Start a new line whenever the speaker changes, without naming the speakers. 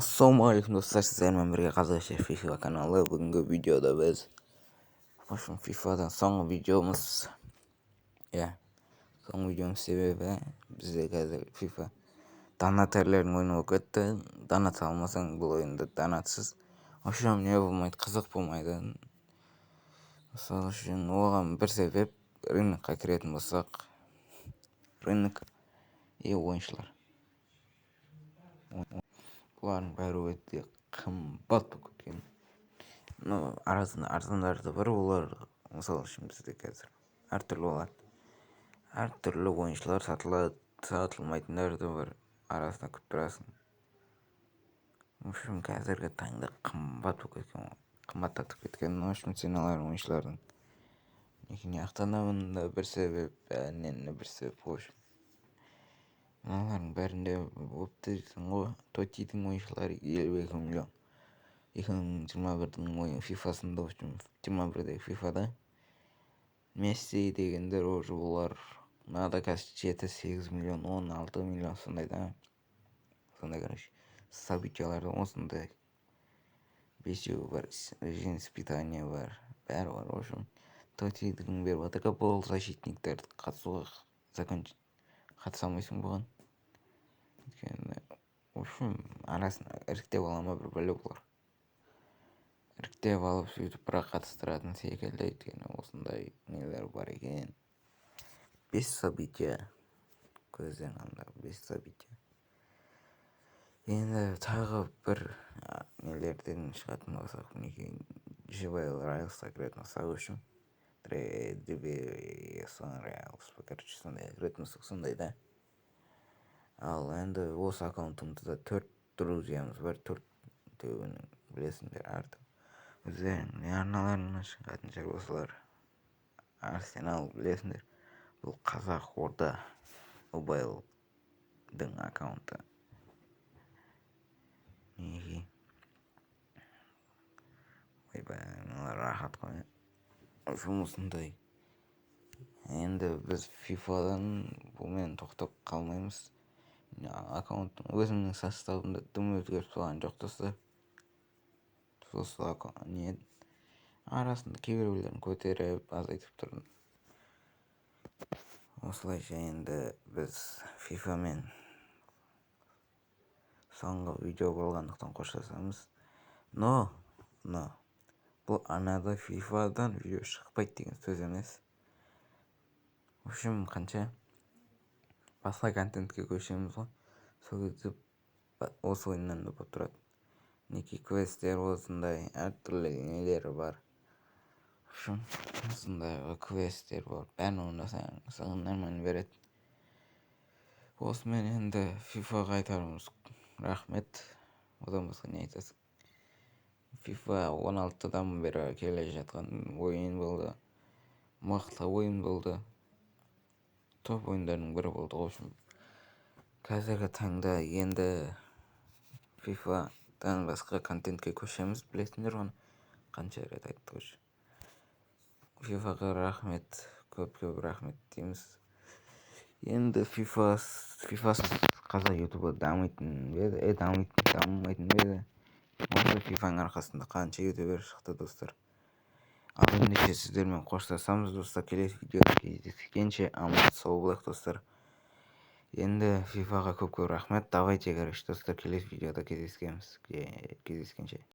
Assalamualaikum dostlar, sizlerle birlikte arkadaşlar FIFA kanalı. Bugünkü videoda biz FIFA'dan son videomuz son videomuz sebebi bizde қазір FIFA donatorların oyunu болып кетті. Donat алмасаң бұл oyunda donatsыз ошон не болмайды, қызық болмайды. Мысалы үшін оған бір себеп рынокқа кіретін болсақ, рынок ойыншылар. Бұлардың бәрі өте қымбат болып кеткен. Но арасында арзандары да бар. Олар мысалы үшін бізде қазір әртүрлі болады. Әртүрлі ойыншылар сатылады, сатылмайтындар да бар. Арасында күтіп тұрасың. В общем, қазіргі таңда қымбат болып кеткен, қымбаттатып кеткен. В общем, сеналардың ойыншылардың некіне ақтанамын да бір себеп, бәрінен бір себеп. В общем, мыналардың бәрінде болып тұрсың ғой. Тотидің ойыншылары 52 миллион. 2021-дің ойын фифасында, в общем, 21-дегі фифада Месси дегендер уже олар мынада қазір 7-8 миллион, 16 миллион сондай да. Сондай, короче, событияларда осындай. Бесеуі бар, режим испытания бар, бәрі бар. В общем, Тотидің беріп атырға бол защитниктерді қатысуға қатыса алмайсың бұған. В общем, арасында іріктеп ала ма бір бәле болар. Іріктеп алып сөйтіп бірақ қатыстыратын секілді, өйткені осындай нелер бар екен. 5 события көзден анда 5 события. Енді тағы бір нелерден шығатын болсақ, мінекей Живая Райлсқа кіретін болсақ, үшін Сон Райлс, короче, сондай кіретін болсақ, сондай да. Ал енді осы аккаунтымызда 4 друзьямыз бар, 4-теуін білесіңдер артып. Өздерінің арналарына шығатын жер осылар. Арсенал білесіңдер. Бұл қазақ орда мобайлдың аккаунты. Неге? Ойбай, мыналар рахат қой. Жұмысындай. Енді біз фифадан бұлмен тоқтап қалмаймыз. Аккаунттың өзімнің составында дым өзгеріп болған жоқ достар. Осы не арасында кейбіреулерін көтеріп азайтып тұрдым. Осылайша енді біз фифамен соңғы видео болғандықтан қоштасамыз. Но бұл анада фифадан видео шықпайды деген сөз емес. В общем, қанша басқа контентке көшеміз ғой, сол кезде осы ойыннан да болып тұрады. Неке квесттер осындай әртүрлі нелері бар. В общем, осындай квесттер бар. Бәрін орындасаң саған нормально береді. Осымен енді фифаға айтарымыз рахмет. Одан басқа не айтасың? FIFA 16-дан бері келе жатқан ойын болды. Мықты ойын болды. Топ ойындардың бірі болды. В общем, қазіргі таңда енді FIFA-дан басқа контентке көшеміз, білесіңдер оны. Қанша рет айттық уже. FIFA-ға рахмет, көп рахмет дейміз. Енді FIFA-сыз қазақ ютубы дамымайтын беді, дамымайтын беді. Осы FIFA-ның арқасында қанша ютубер шықты достар. Ал ендеше сіздермен қоштасамыз достар. Келесі видеода кездескенше аман сау болайық достар. Енді FIFA-ға көп рахмет. Давайте, короче, достар, келесі видеода кездескенше.